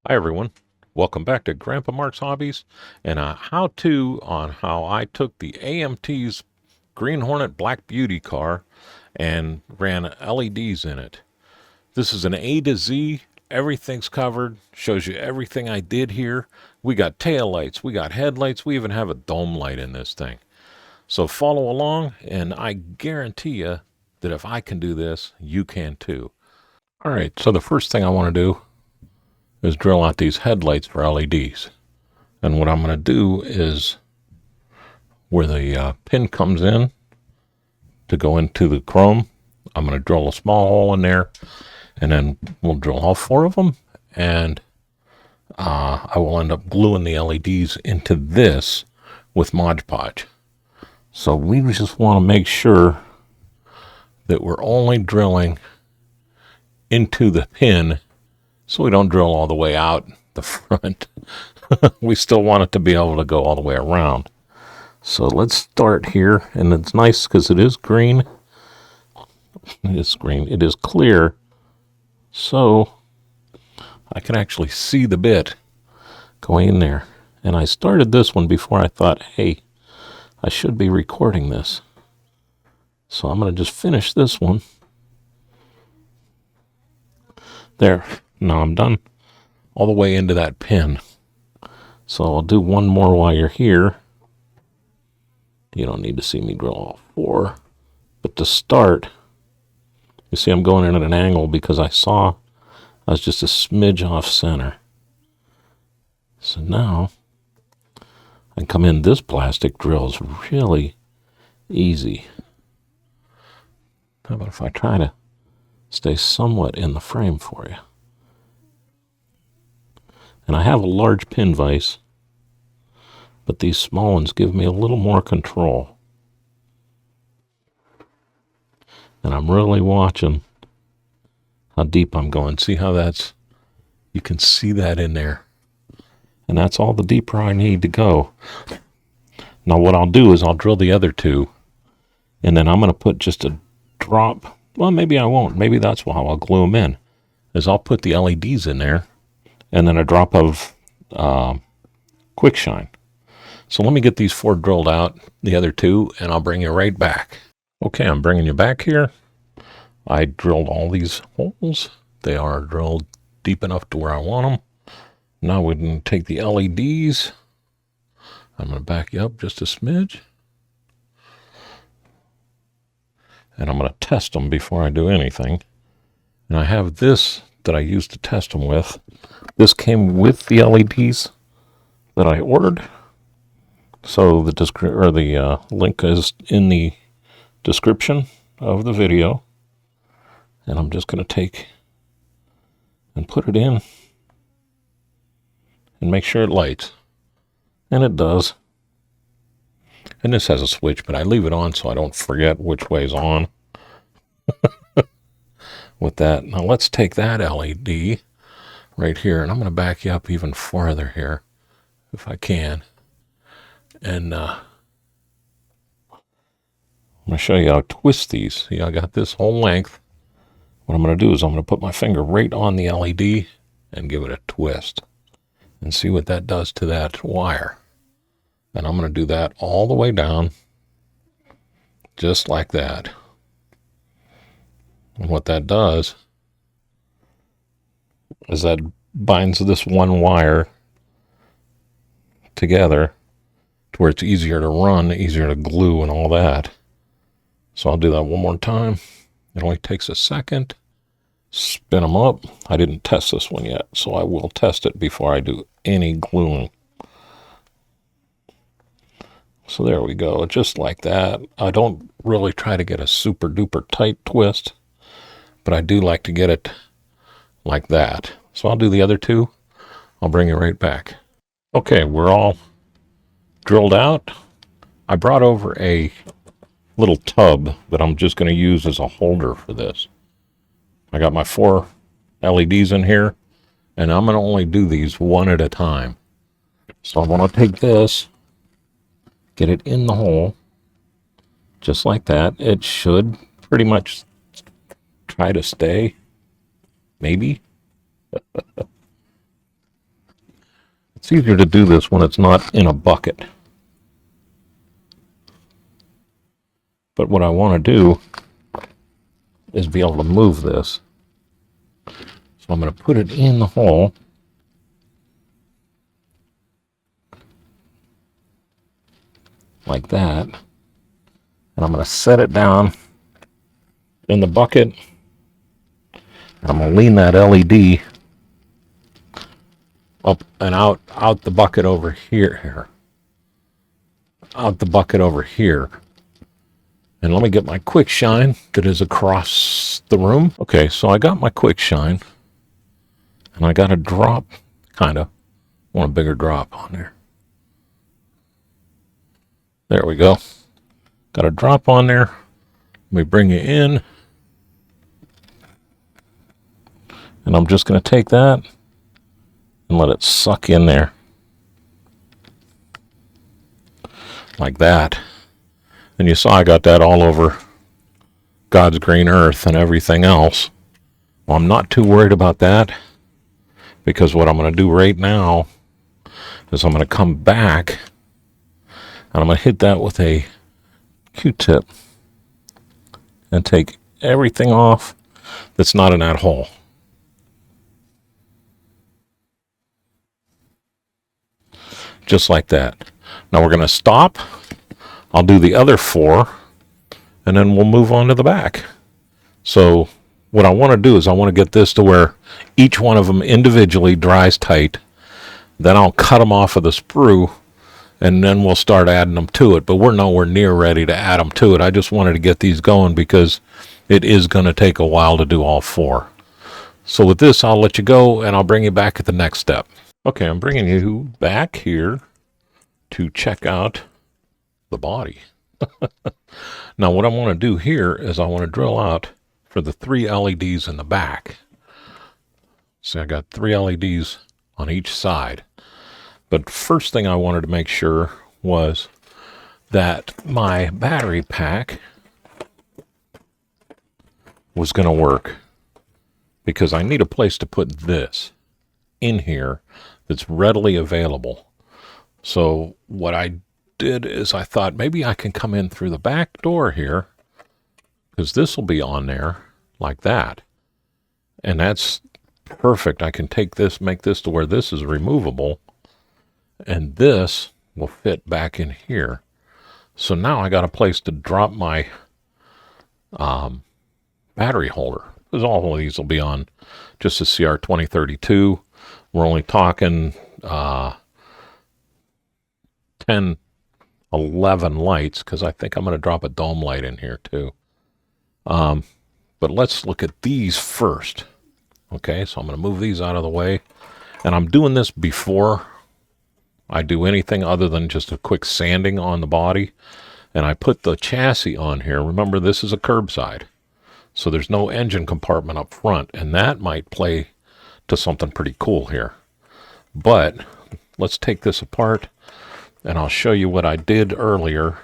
Hi everyone, welcome back to Grandpa Mark's Hobbies and a how-to on how I took the AMT's Green Hornet Black Beauty car and ran LEDs in it. This is an A to Z, everything's covered, shows you everything I did here. We got tail lights, we got headlights, we even have a dome light in this thing. So follow along and I guarantee you that if I can do this, you can too. All right, so the first thing I want to do is drill out these headlights for LEDs. And what I'm going to do is where the pin comes in to go into the chrome, I'm going to drill a small hole in there, and then we'll drill all four of them, and I will end up gluing the LEDs into this with Mod Podge. So we just want to make sure that we're only drilling into the pin so we don't drill all the way out the front. We still want it to be able to go all the way around. So let's start here, and it's nice because it is green. It is green. It is clear, so I can actually see the bit going in there. And I started this one before I thought, hey, I should be recording this. So I'm going to just finish this one. There. Now I'm done all the way into that pin. So I'll do one more while you're here. You don't need to see me drill all four. But to start, you see I'm going in at an angle because I saw I was just a smidge off center. So now I can come in. This plastic drill is really easy. How about if I try to stay somewhat in the frame for you? And I have a large pin vise, but these small ones give me a little more control. And I'm really watching how deep I'm going. See how you can see that in there. And that's all the deeper I need to go. Now what I'll do is I'll drill the other two, and then I'm going to put just a drop. Well, maybe I won't. Maybe that's how I'll glue them in, is I'll put the LEDs in there, and then a drop of quick shine. So let me get these four drilled out, the other two, and I'll bring you right back. Okay, I'm bringing you back here. I drilled all these holes. They are drilled deep enough to where I want them. Now we can take the LEDs. I'm going to back you up just a smidge. And I'm going to test them before I do anything. And I have this that I used to test them with. This came with the LEDs that I ordered. So the link is in the description of the video. And I'm just going to take and put it in and make sure it lights. And it does. And this has a switch, but I leave it on so I don't forget which way is on. With that, now let's take that LED right here, and I'm going to back you up even farther here, if I can. And I'm going to show you how to twist these. See, I got this whole length. What I'm going to do is I'm going to put my finger right on the LED and give it a twist. And see what that does to that wire. And I'm going to do that all the way down, just like that. And what that does is that binds this one wire together to where it's easier to run, easier to glue and all that. So I'll do that one more time. It only takes a second. Spin them up. I didn't test this one yet, so I will test it before I do any gluing. So there we go, just like that. I don't really try to get a super duper tight twist, but I do like to get it like that. So I'll do the other two. I'll bring you right back. Okay, we're all drilled out. I brought over a little tub that I'm just going to use as a holder for this. I got my four LEDs in here, and I'm going to only do these one at a time. So I want to take this, get it in the hole, just like that. It should pretty much try to stay, maybe. It's easier to do this when it's not in a bucket. But what I want to do is be able to move this. So I'm going to put it in the hole. Like that. And I'm going to set it down in the bucket. And I'm going to lean that LED up and out the bucket over here. Out the bucket over here. And let me get my quick shine that is across the room. Okay, so I got my quick shine. And I got a drop, kind of. Want a bigger drop on there. There we go. Got a drop on there. Let me bring it in. And I'm just going to take that and let it suck in there. Like that. And you saw I got that all over God's green earth and everything else. Well, I'm not too worried about that, because what I'm going to do right now is I'm going to come back and I'm going to hit that with a Q-tip and take everything off that's not in that hole. Just like that. Now we're going to stop. I'll do the other 4, and then we'll move on to the back. So what I want to do is I want to get this to where each one of them individually dries tight. Then I'll cut them off of the sprue, and then we'll start adding them to it. But we're nowhere near ready to add them to it. I just wanted to get these going because it is going to take a while to do all 4. So with this, I'll let you go, and I'll bring you back at the next step. Okay, I'm bringing you back here to check out the body. Now what I want to do here is I want to drill out for the 3 LEDs in the back. See, I got 3 LEDs on each side. But first thing I wanted to make sure was that my battery pack was going to work, because I need a place to put this in here that's readily available. So what I did is I thought maybe I can come in through the back door here, because this will be on there like that. And that's perfect. I can take this, make this to where this is removable, and this will fit back in here. So now I got a place to drop my battery holder, because all of these will be on just a CR2032. We're only talking 10, 11 lights, because I think I'm going to drop a dome light in here too. But let's look at these first. Okay, so I'm going to move these out of the way. And I'm doing this before I do anything other than just a quick sanding on the body. And I put the chassis on here. Remember, this is a curbside, so there's no engine compartment up front, and that might play to something pretty cool here. But let's take this apart, and I'll show you what I did earlier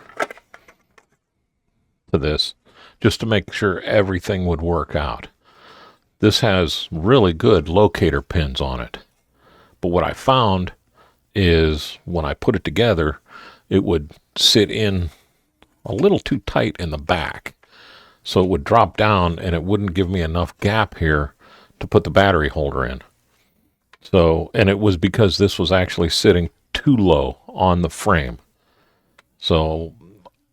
to this, just to make sure everything would work out. This has really good locator pins on it. But what I found is when I put it together, it would sit in a little too tight in the back. So it would drop down, and it wouldn't give me enough gap here to put the battery holder in. So, and it was because this was actually sitting too low on the frame. So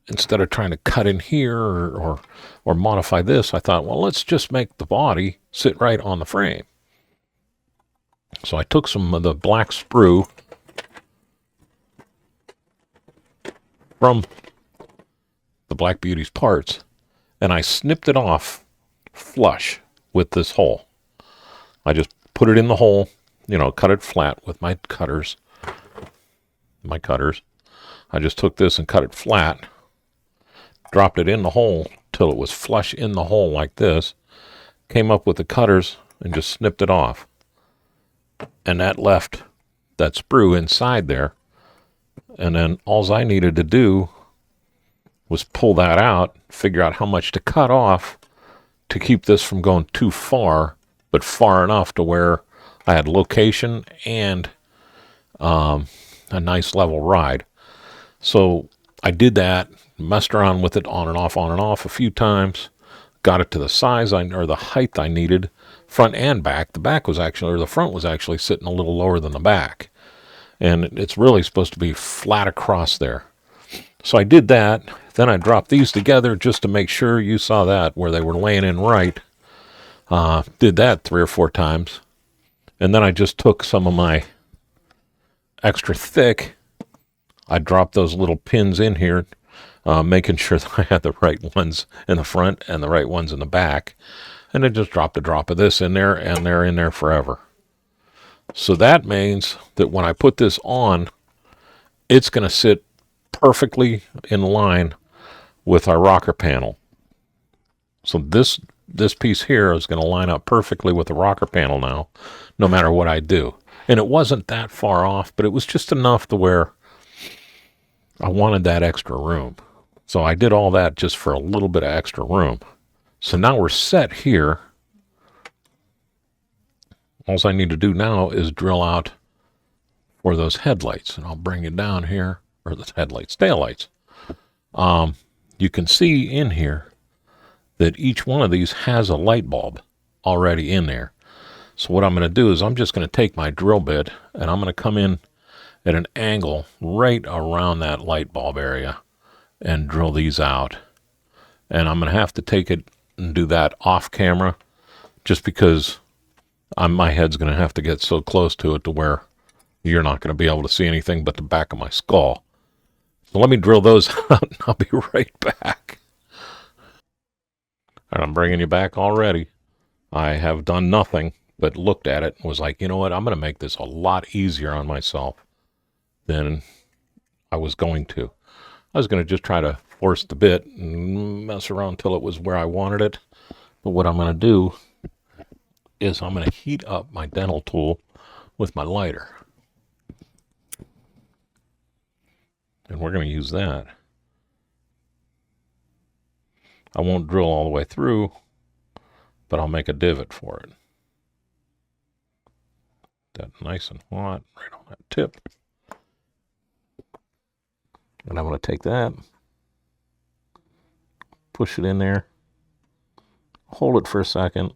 instead of trying to cut in here or modify this, I thought, well, let's just make the body sit right on the frame. So I took some of the black sprue from the Black Beauty's parts, and I snipped it off flush with this hole. I just put it in the hole, you know, cut it flat with my cutters. I just took this and cut it flat, dropped it in the hole till it was flush in the hole like this, came up with the cutters and just snipped it off. And that left that sprue inside there. And then all I needed to do was pull that out, figure out how much to cut off to keep this from going too far, but far enough to where I had location and a nice level ride. So I did that, messed around with it on and off a few times, got it to the size or the height I needed, front and back. The back was actually, or the front was actually sitting a little lower than the back. And it's really supposed to be flat across there. So I did that. Then I dropped these together just to make sure. You saw that where they were laying in right. Did that 3 or 4 times. And then I just took some of my extra thick. I dropped those little pins in here, making sure that I had the right ones in the front and the right ones in the back. And I just dropped a drop of this in there, and they're in there forever. So that means that when I put this on, it's going to sit perfectly in line with our rocker panel. So this piece here is going to line up perfectly with the rocker panel now, no matter what I do. And it wasn't that far off, but it was just enough to where I wanted that extra room. So I did all that just for a little bit of extra room. So now we're set here. All I need to do now is drill out for those headlights. And I'll bring it down here, or the headlights, taillights. You can see in here that each one of these has a light bulb already in there. So what I'm going to do is I'm just going to take my drill bit and I'm going to come in at an angle right around that light bulb area and drill these out. And I'm going to have to take it and do that off camera just because my head's going to have to get so close to it to where you're not going to be able to see anything but the back of my skull. So let me drill those out and I'll be right back. And I'm bringing you back already. I have done nothing but looked at it and was like, you know what, I'm going to make this a lot easier on myself than I was going to. I was going to just try to force the bit and mess around until it was where I wanted it. But what I'm going to do is I'm going to heat up my dental tool with my lighter. And we're going to use that. I won't drill all the way through, but I'll make a divot for it. That nice and hot right on that tip. And I'm going to take that, push it in there, hold it for a second,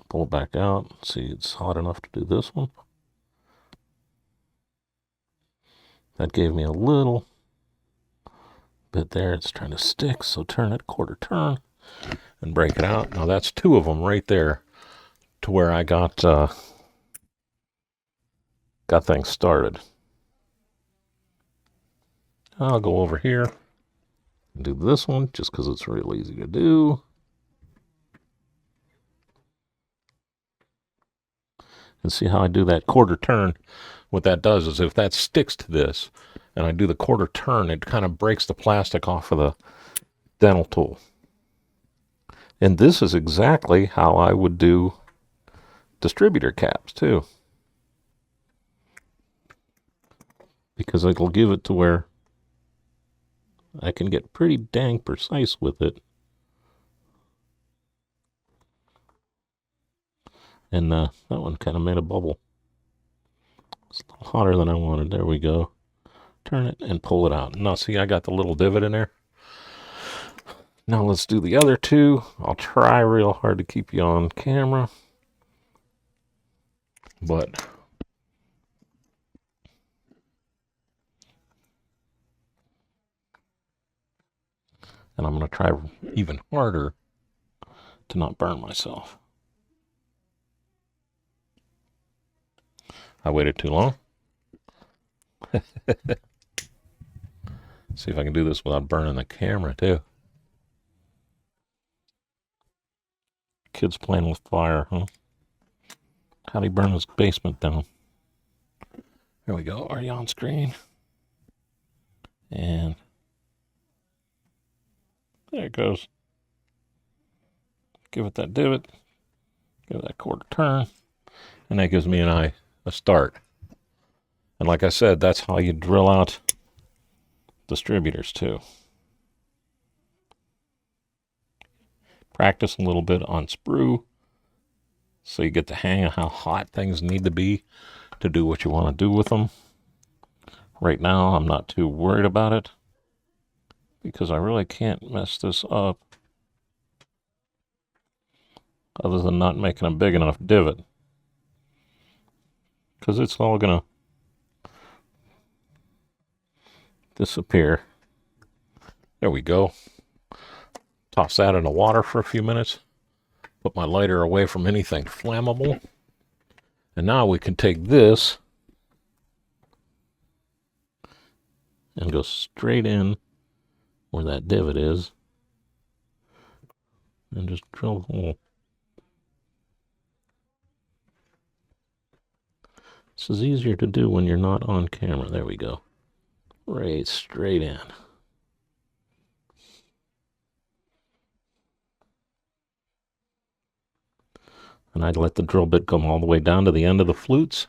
pull it back out. See, it's hot enough to do this one. That gave me a little bit there. It's trying to stick, so turn it quarter turn and break it out. Now that's 2 of them right there to where I got things started. I'll go over here and do this one just because it's real easy to do. And see how I do that quarter turn? What that does is if that sticks to this and I do the quarter turn, it kind of breaks the plastic off of the dental tool. And this is exactly how I would do distributor caps too. Because it'll give it to where I can get pretty dang precise with it. And that one kind of made a bubble. It's a little hotter than I wanted. There we go. Turn it and pull it out. Now see, I got the little divot in there. Now let's do the other 2. I'll try real hard to keep you on camera. But and I'm going to try even harder to not burn myself. I waited too long. See if I can do this without burning the camera too. Kids playing with fire, huh? How'd he burn his basement down? There we go. Are you on screen? And there it goes. Give it that divot. Give it that quarter turn. And that gives me and I a start. And like I said, that's how you drill out distributors too. Practice a little bit on sprue so you get the hang of how hot things need to be to do what you want to do with them. Right now, I'm not too worried about it because I really can't mess this up other than not making a big enough divot, because it's all gonna disappear. There we go. Toss that in the water for a few minutes. Put my lighter away from anything flammable. And now we can take this and go straight in where that divot is and just drill a hole. This is easier to do when you're not on camera. There we go. Right straight in. And I'd let the drill bit come all the way down to the end of the flutes,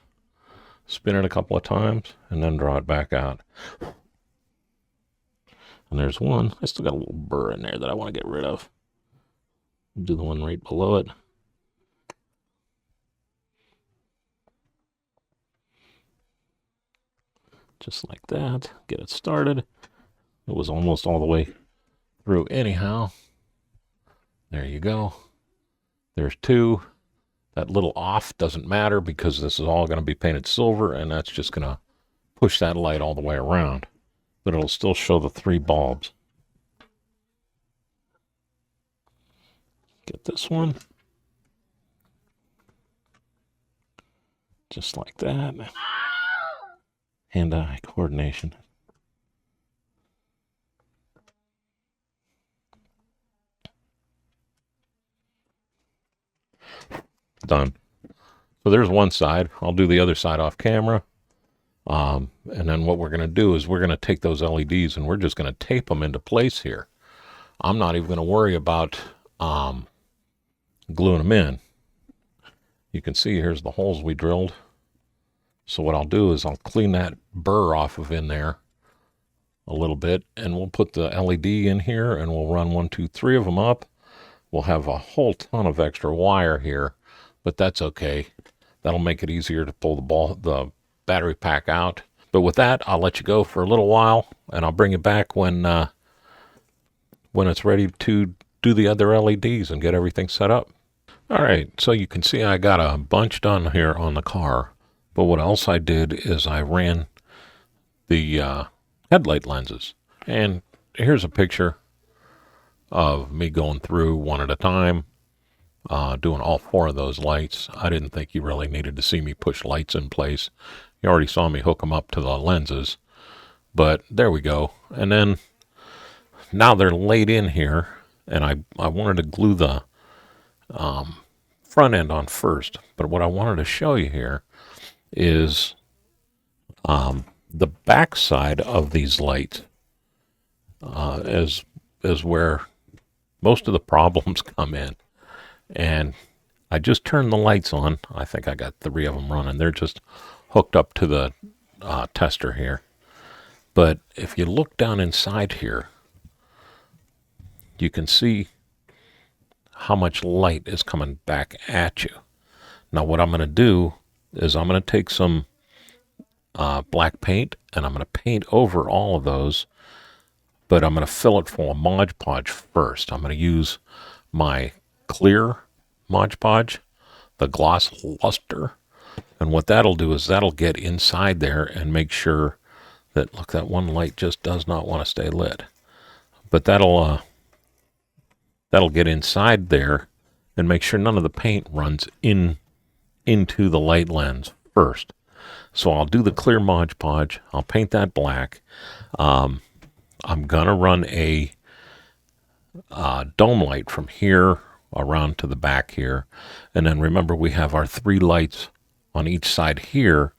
spin it a couple of times, and then draw it back out. And there's one. I still got a little burr in there that I want to get rid of. Do the one right below it. Just like that. Get it started. It was almost all the way through anyhow. There you go. There's two. That little off doesn't matter because this is all going to be painted silver, and that's just going to push that light all the way around. But it'll still show the three bulbs. Get this one. Just like that. Hand-eye coordination. Done. So there's one side. I'll do the other side off camera. And then what we're going to do is we're going to take those LEDs and we're just going to tape them into place here. I'm not even going to worry about gluing them in. You can see here's the holes we drilled. So what I'll do is I'll clean that burr off of in there a little bit, and we'll put the LED in here and we'll run 1, 2, 3 of them up. We'll have a whole ton of extra wire here, but that's okay. That'll make it easier to pull the battery pack out. But with that, I'll let you go for a little while, and I'll bring you back when it's ready to do the other LEDs and get everything set up. All right, so you can see I got a bunch done here on the car, but what else I did is I ran the headlight lenses. And here's a picture of me going through one at a time, doing all 4 of those lights. I didn't think you really needed to see me push lights in place. You already saw me hook them up to the lenses, but there we go. And then now they're laid in here, and I wanted to glue the front end on first. But what I wanted to show you here is the back side of these lights is where most of the problems come in. And I just turned the lights on. I think I got 3 of them running. They're just hooked up to the tester here. But if you look down inside here, you can see how much light is coming back at you. Now what I'm going to do is I'm going to take some black paint and I'm going to paint over all of those, but I'm going to fill it full of Mod Podge first. I'm going to use my clear Mod Podge, the gloss luster, and what that'll do is that'll get inside there and make sure that, look, that one light just does not want to stay lit. But that'll get inside there and make sure none of the paint runs into the light lens first. So I'll do the clear Mod Podge. I'll paint that black. I'm gonna run a dome light from here around to the back here, and then remember we have our 3 lights on each side here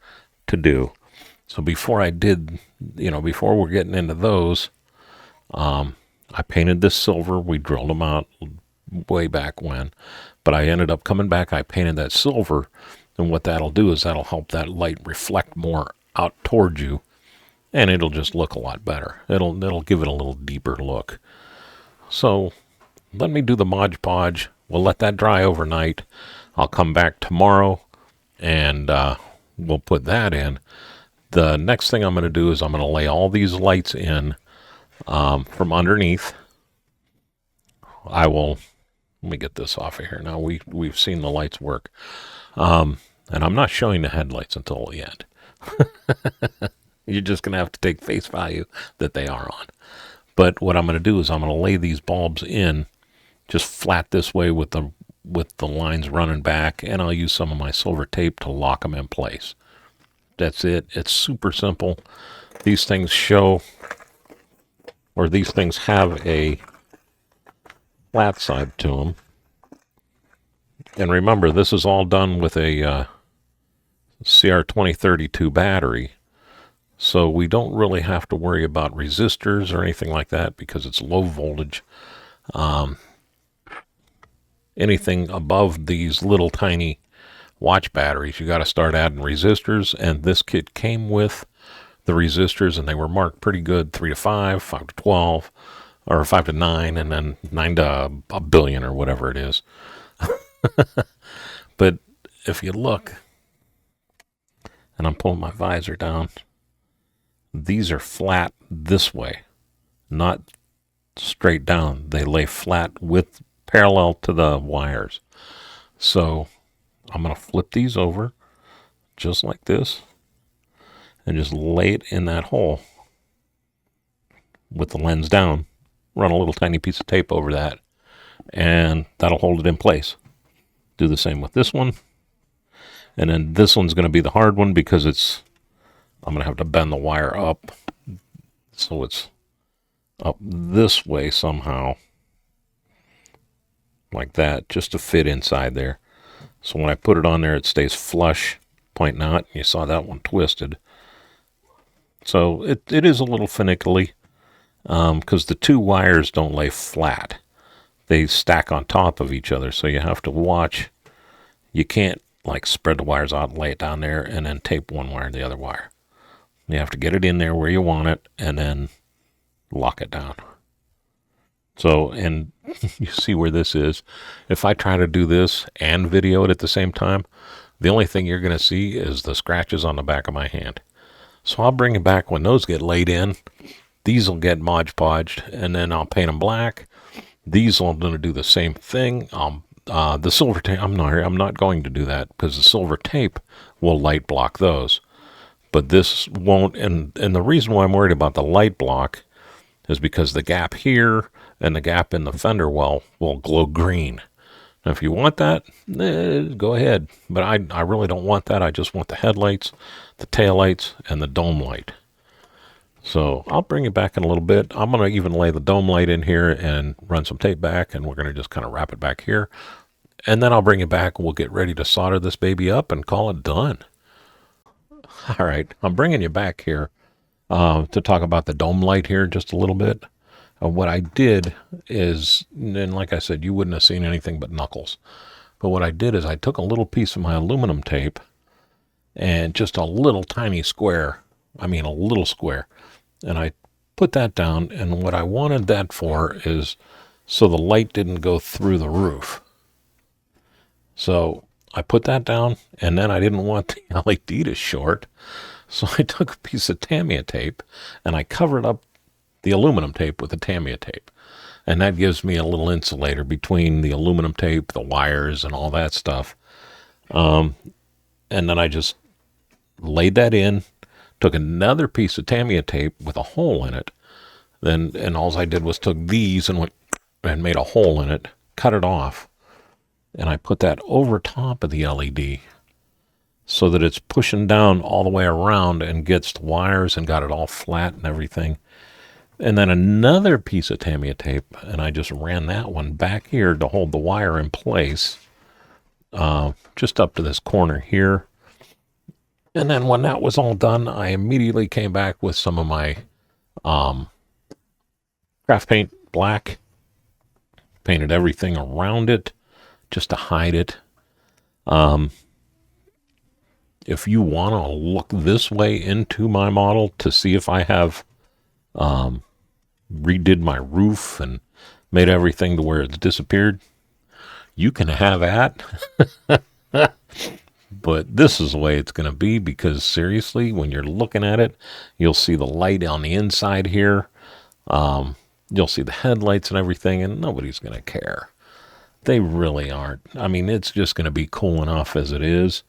to do. So before we're getting into those, I painted this silver. We drilled them out way back when, but I ended up coming back. I painted that silver, and what that'll do is that'll help that light reflect more out towards you, and it'll just look a lot better. It'll give it a little deeper look. So let me do the Mod Podge. We'll let that dry overnight. I'll come back tomorrow, and we'll put that in. The next thing I'm going to do is I'm going to lay all these lights in from underneath. Let me get this off of here. Now we've seen the lights work. And I'm not showing the headlights until the end. You're just going to have to take face value that they are on. But what I'm going to do is I'm going to lay these bulbs in just flat this way with the lines running back, and I'll use some of my silver tape to lock them in place. That's it. It's super simple. These things have a flat side to them. And remember, this is all done with a CR2032 battery. So we don't really have to worry about resistors or anything like that because it's low voltage. Anything above these little tiny watch batteries, you got to start adding resistors. And this kit came with the resistors, and they were marked pretty good: 3 to 5, 5 to 12, or 5 to 9, and then 9 to a billion or whatever it is. But if you look, and I'm pulling my visor down, these are flat this way, not straight down. They lay flat with parallel to the wires. So I'm going to flip these over just like this and just lay it in that hole with the lens down. Run a little tiny piece of tape over that, and that'll hold it in place. Do the same with this one. And then this one's going to be the hard one because I'm going to have to bend the wire up so it's up this way somehow, like that, just to fit inside there. So when I put it on there, it stays flush, pointing out. You saw that one twisted. So it is a little finicky because the two wires don't lay flat. They stack on top of each other, so you have to watch. You can't like spread the wires out and lay it down there and then tape one wire to the other wire. You have to get it in there where you want it and then lock it down. So, and you see where this is. If I try to do this and video it at the same time, the only thing you're going to see is the scratches on the back of my hand. So I'll bring it back when those get laid in. These will get Mod Podged, and then I'll paint them black. These I'm going to do the same thing. The silver tape, I'm not going to do that because the silver tape will light block those. But this won't, and the reason why I'm worried about the light block is because the gap here and the gap in the fender well will glow green. Now, if you want that, go ahead. But I really don't want that. I just want the headlights, the taillights, and the dome light. So I'll bring it back in a little bit. I'm going to even lay the dome light in here and run some tape back, and we're going to just kind of wrap it back here. And then I'll bring it back, and we'll get ready to solder this baby up and call it done. All right, I'm bringing you back here to talk about the dome light here just a little bit. What I did is, and like I said, you wouldn't have seen anything but knuckles. But what I did is I took a little piece of my aluminum tape and just a little tiny square, a little square, and I put that down. And what I wanted that for is so the light didn't go through the roof. So I put that down, and then I didn't want the LED to short. So I took a piece of Tamiya tape and I covered up the aluminum tape with the Tamiya tape. And that gives me a little insulator between the aluminum tape, the wires, and all that stuff. And then I just laid that in, took another piece of Tamiya tape with a hole in it. And all I did was took these and went and made a hole in it, cut it off. And I put that over top of the LED so that it's pushing down all the way around and gets the wires and got it all flat and everything. And then another piece of Tamiya tape, and I just ran that one back here to hold the wire in place, just up to this corner here. And then when that was all done, I immediately came back with some of my craft paint black, painted everything around it just to hide it. If you want to look this way into my model to see if I have redid my roof and made everything to where it's disappeared, you can have that. But this is the way it's going to be, because seriously, when you're looking at it, you'll see the light on the inside here. Um, you'll see the headlights and everything, and nobody's going to care. They really aren't. I mean, it's just going to be cool enough as it is.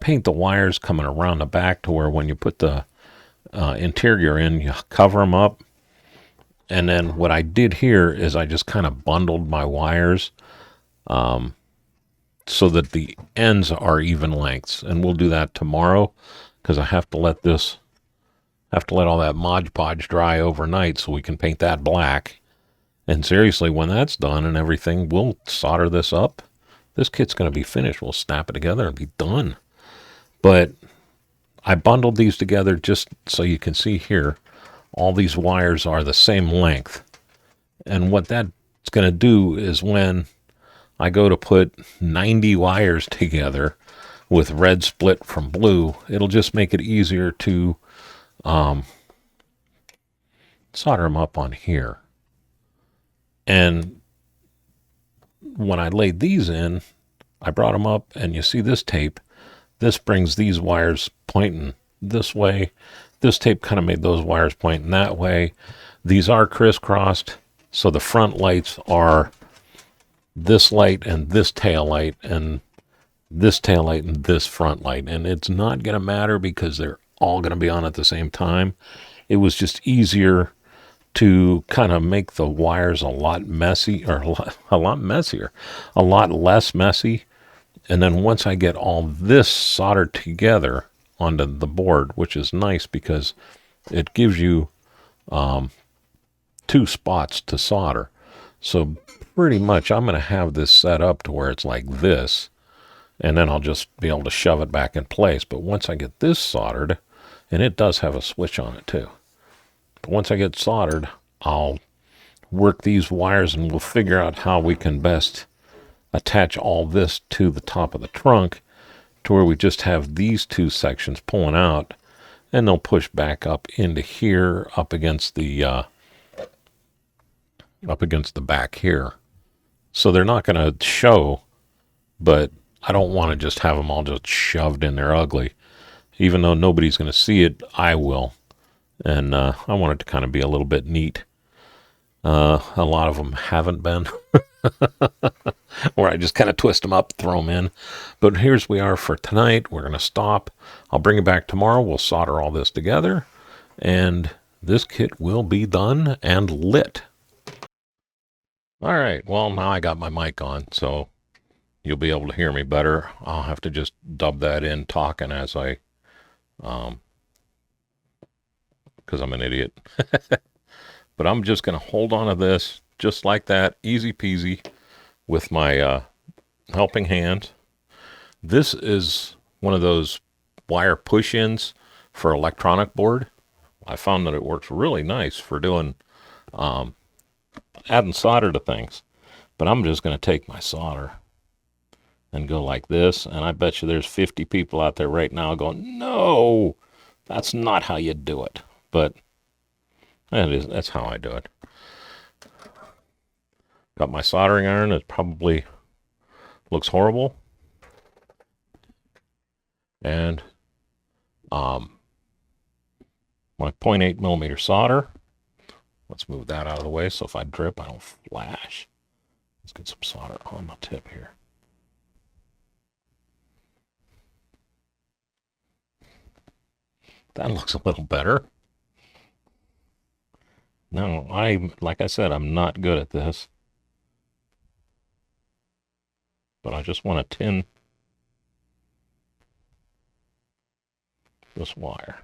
Paint the wires coming around the back to where when you put the interior in, you cover them up. And then what I did here is I just kind of bundled my wires so that the ends are even lengths. And we'll do that tomorrow, because I have to let all that Mod Podge dry overnight so we can paint that black. And seriously, when that's done and everything, we'll solder this up. This kit's going to be finished. We'll snap it together and be done. But I bundled these together just so you can see here, all these wires are the same length. And what that's going to do is when I go to put 90 wires together with red split from blue, it'll just make it easier to solder them up on here. And when I laid these in, I brought them up, and you see this tape. This brings these wires pointing this way. This tape kind of made those wires pointing that way. These are crisscrossed, so the front lights are this light and this tail light, and this tail light and this front light. And it's not going to matter because they're all going to be on at the same time. It was just easier to kind of make the wires a lot messy, or a lot messier, a lot less messy. And then once I get all this soldered together onto the board, which is nice because it gives you 2 spots to solder. So pretty much I'm going to have this set up to where it's like this, and then I'll just be able to shove it back in place. But once I get this soldered, and it does have a switch on it too. But once I get soldered, I'll work these wires, and we'll figure out how we can best attach all this to the top of the trunk to where we just have these 2 sections pulling out, and they'll push back up into here, up against the back here. So they're not going to show, but I don't want to just have them all just shoved in there ugly. Even though nobody's going to see it, I will. And I want it to kind of be a little bit neat. A lot of them haven't been. Where I just kind of twist them up, throw them in. But here's we are for tonight. We're going to stop. I'll bring it back tomorrow. We'll solder all this together, and this kit will be done and lit. All right. Well, now I got my mic on, so you'll be able to hear me better. I'll have to just dub that in talking as I, because I'm an idiot. But I'm just going to hold on to this just like that, easy peasy, with my helping hand. This is one of those wire push-ins for electronic board. I found that it works really nice for doing adding solder to things. But I'm just going to take my solder and go like this, and I bet you there's 50 people out there right now going, no, that's not how you do it. But that's how I do it. Got my soldering iron. It probably looks horrible. And my 0.8 millimeter solder. Let's move that out of the way so if I drip, I don't flash. Let's get some solder on the tip here. That looks a little better. Now, like I said, I'm not good at this. But I just want to tin this wire.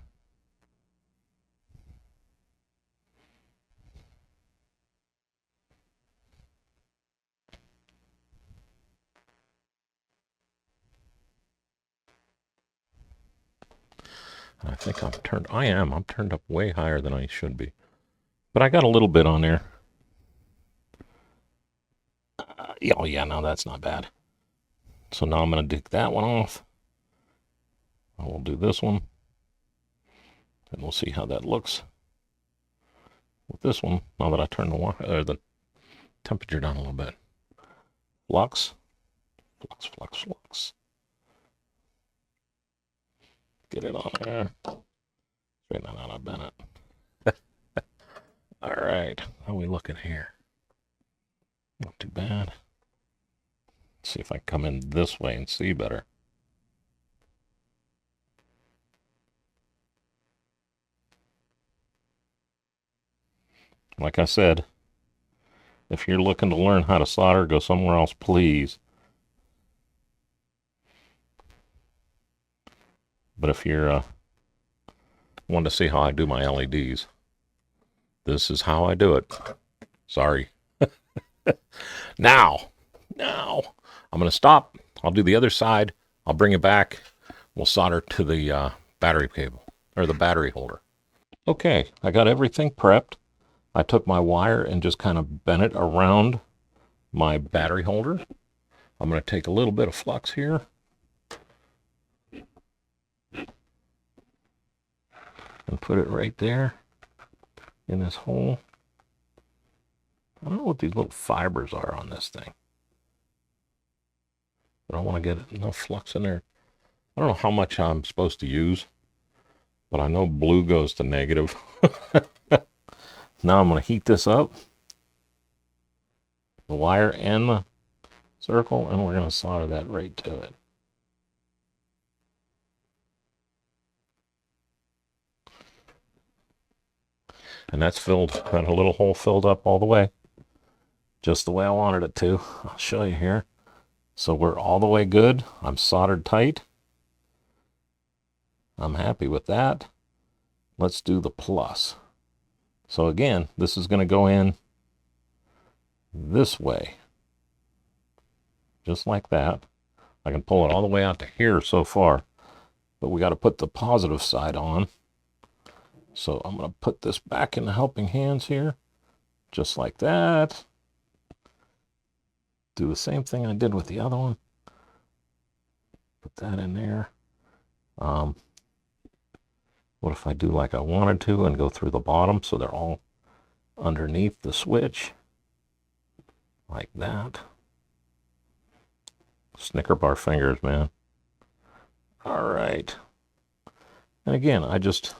I think I'm turned up way higher than I should be. But I got a little bit on there. Oh yeah, no, that's not bad. So now I'm going to dig that one off. I will do this one. And we'll see how that looks with this one, now that I turn the temperature down a little bit. Flux, flux, flux, flux. Get it on there. Straighten that out, I Bennett. All right, how are we looking here? Not too bad. Let's see if I can come in this way and see better. Like I said, if you're looking to learn how to solder, go somewhere else, please. But if you're wanting to see how I do my LEDs, this is how I do it. Sorry. Now, I'm going to stop. I'll do the other side. I'll bring it back. We'll solder to the battery cable, or the battery holder. Okay, I got everything prepped. I took my wire and just kind of bent it around my battery holder. I'm going to take a little bit of flux here. And put it right there in this hole. I don't know what these little fibers are on this thing. But I want to get enough flux in there. I don't know how much I'm supposed to use, but I know blue goes to negative. Now I'm going to heat this up, the wire and the circle, and we're going to solder that right to it. And that's filled, got a little hole filled up all the way, just the way I wanted it to. I'll show you here. So we're all the way good. I'm soldered tight. I'm happy with that. Let's do the plus. So again, this is going to go in this way, just like that. I can pull it all the way out to here so far, but we got to put the positive side on. So I'm going to put this back in the helping hands here, just like that. Do the same thing I did with the other one. Put that in there. What if I do like I wanted to and go through the bottom so they're all underneath the switch? Like that. Snicker bar fingers, man. All right. And again, I just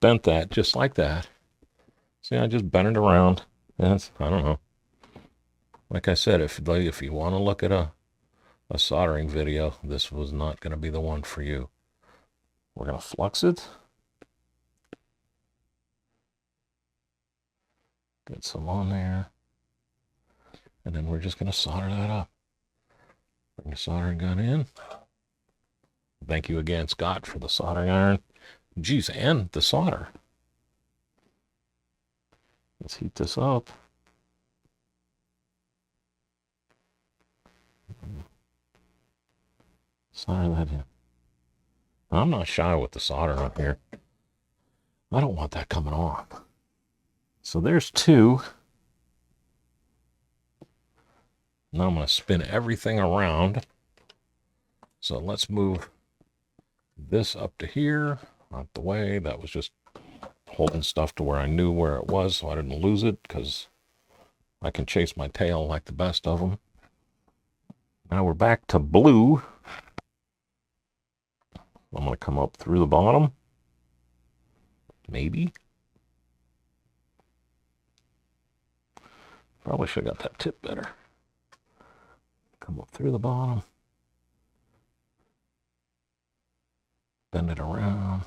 bent that just like that. See, I just bent it around. And I don't know. Like I said, if you want to look at a soldering video, this was not going to be the one for you. We're going to flux it. Get some on there. And then we're just going to solder that up. Bring the soldering gun in. Thank you again, Scott, for the soldering iron. Geez, and the solder. Let's heat this up. Solder that in. I'm not shy with the solder on here. I don't want that coming on. So there's two. Now I'm going to spin everything around. So let's move this up to here, out the way. That was just holding stuff to where I knew where it was so I didn't lose it, because I can chase my tail like the best of them. Now we're back to blue. I'm going to come up through the bottom. Maybe. Probably should have got that tip better. Come up through the bottom. Bend it around.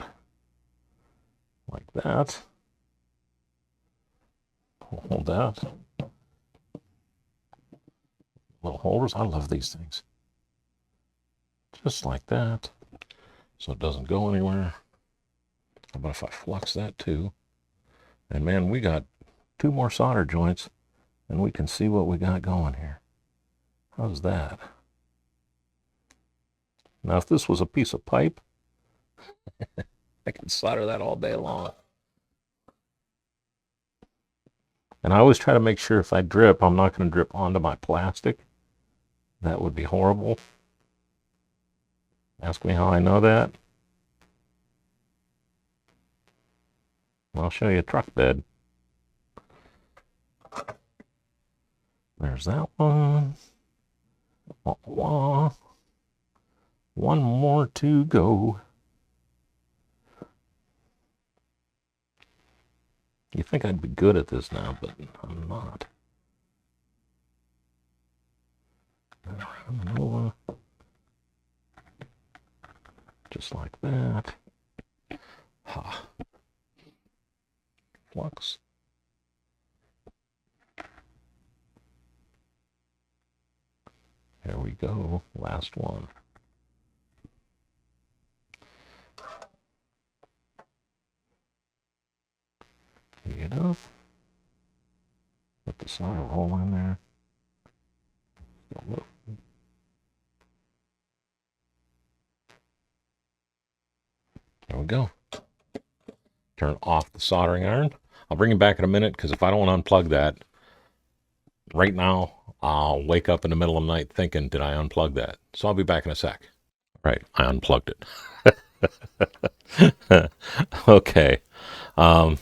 Like that. Hold that. Little holders. I love these things. Just like that. So it doesn't go anywhere. How about if I flux that too? And man, we got two more solder joints, and we can see what we got going here. How's that? Now, if this was a piece of pipe, I can solder that all day long. And I always try to make sure if I drip, I'm not going to drip onto my plastic. That would be horrible. Ask me how I know that. I'll show you a truck bed. There's that one. Wah, wah. One more to go. You think I'd be good at this now, but I'm not. Just like that. Ha. Flux. There we go. Last one. You know, let the solder roll in there. There we go. Turn off the soldering iron. I'll bring it back in a minute because if I don't want to unplug that right now, I'll wake up in the middle of the night thinking, did I unplug that? So I'll be back in a sec. Right, I unplugged it. Okay. Got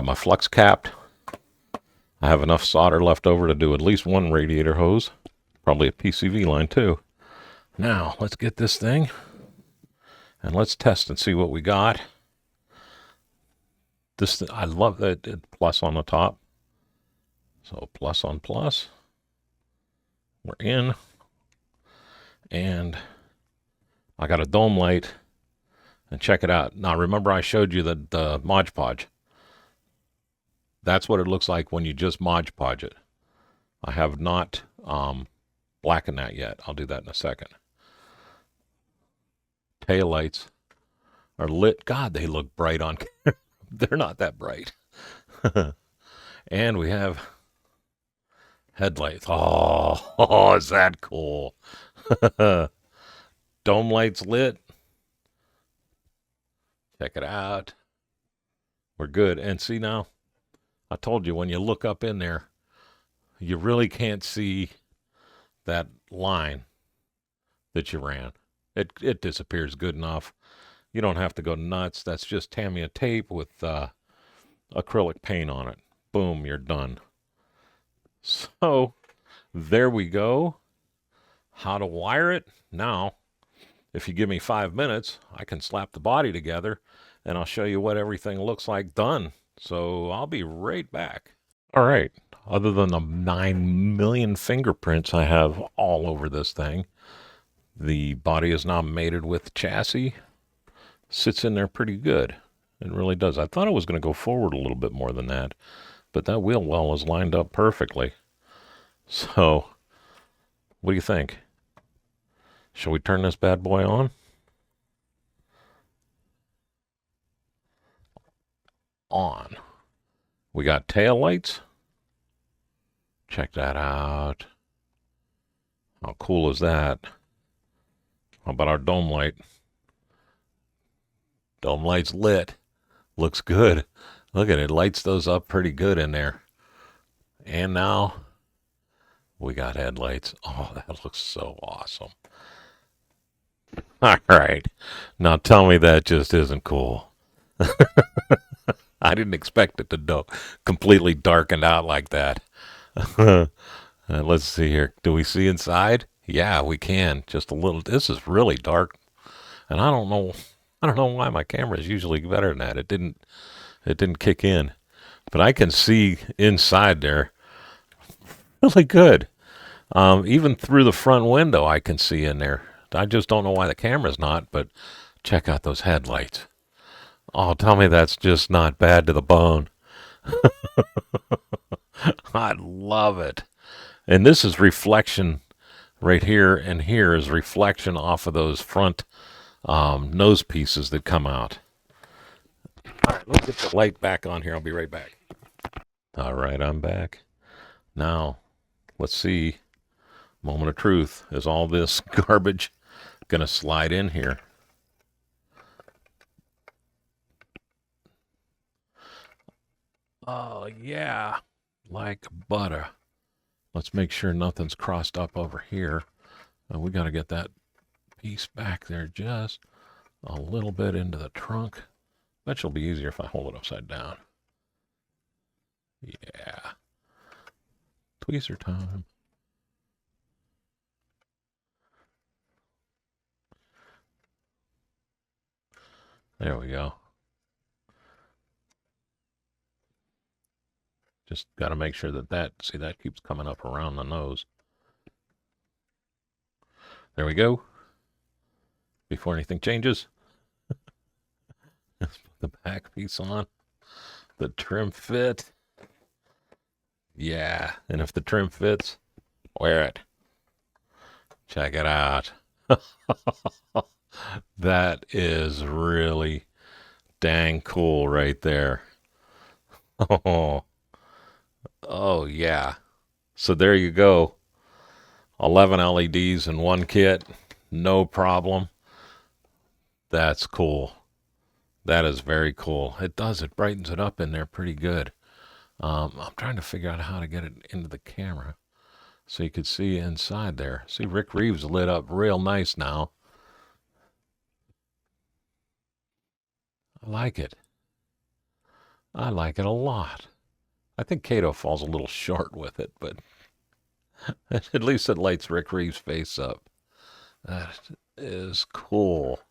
my flux capped. I have enough solder left over to do at least one radiator hose. Probably a PCV line too. Now, let's get this thing and let's test and see what we got. This, I love that plus on the top. So plus on plus. We're in. And I got a dome light. And check it out. Now, remember I showed you the Mod Podge. That's what it looks like when you just Mod Podge it. I have not blackened that yet. I'll do that in a second. Tail lights are lit. God, they look bright on camera. They're not that bright. And we have headlights. Oh, is that cool? Dome lights lit. Check it out. We're good. And see now, I told you when you look up in there, you really can't see that line that you ran. It disappears good enough. You don't have to go nuts. That's just Tamiya tape with acrylic paint on it. Boom, you're done. So there we go. How to wire it. Now, if you give me 5 minutes, I can slap the body together and I'll show you what everything looks like done. So I'll be right back. All right. Other than the 9 million fingerprints I have all over this thing, the body is now mated with the chassis. Sits in there pretty good. It really does. I thought it was going to go forward a little bit more than that, but that wheel well is lined up perfectly. So, what do you think? Shall we turn this bad boy on? On. We got tail lights. Check that out. How cool is that? How about our dome light? Dome light's lit. Looks good. Look at it. Lights those up pretty good in there. And now we got headlights. Oh, that looks so awesome. All right. Now tell me that just isn't cool. I didn't expect it to completely darken out like that. Let's see here. Do we see inside? Yeah, we can. Just a little. This is really dark. And I don't know why my camera is usually better than that. It didn't kick in. But I can see inside there really good. Even through the front window I can see in there. I just don't know why the camera's not, but check out those headlights. Oh, tell me that's just not bad to the bone. I love it. And this is reflection right here, and here is reflection off of those front nose pieces that come out. All right, let's get the light back on here. I'll be right back. All right, I'm back. Now, let's see. Moment of truth. Is all this garbage going to slide in here? Oh, yeah. Like butter. Let's make sure nothing's crossed up over here. We got to get that piece back there just a little bit into the trunk. That will be easier if I hold it upside down. Yeah. Tweezer time. There we go. Just got to make sure see, that keeps coming up around the nose. There we go. Before anything changes, let's put the back piece on. The trim fit. Yeah, and if the trim fits, wear it. Check it out. That is really dang cool right there. Oh, oh yeah. So there you go. 11 LEDs in one kit. No problem. That's cool. That is very cool. It does. It brightens it up in there pretty good. I'm trying to figure out how to get it into the camera so you could see inside there. See, Rick Reeves lit up real nice now. I like it. I like it a lot. I think Kato falls a little short with it, but at least it lights Rick Reeves' face up. That is cool.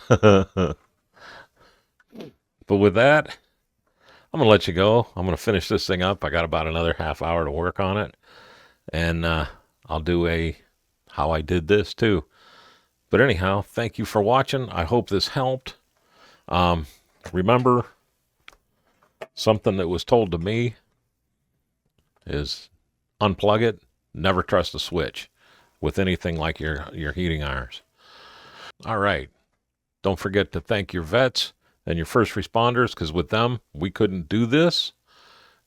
But with that, I'm going to let you go. I'm going to finish this thing up. I got about another half hour to work on it. And I'll do a how I did this too. But anyhow, thank you for watching. I hope this helped. Remember, something that was told to me is unplug it. Never trust a switch with anything like your heating irons. All right. Don't forget to thank your vets and your first responders, because with them, we couldn't do this.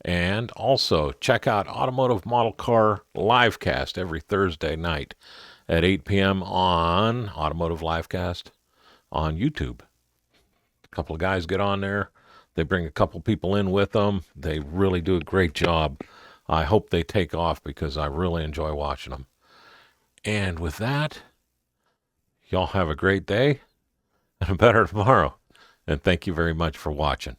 And also, check out Automotive Model Car Livecast every Thursday night at 8 p.m. on Automotive Livecast on YouTube. A couple of guys get on there. They bring a couple people in with them. They really do a great job. I hope they take off because I really enjoy watching them. And with that, y'all have a great day and a better tomorrow. And thank you very much for watching.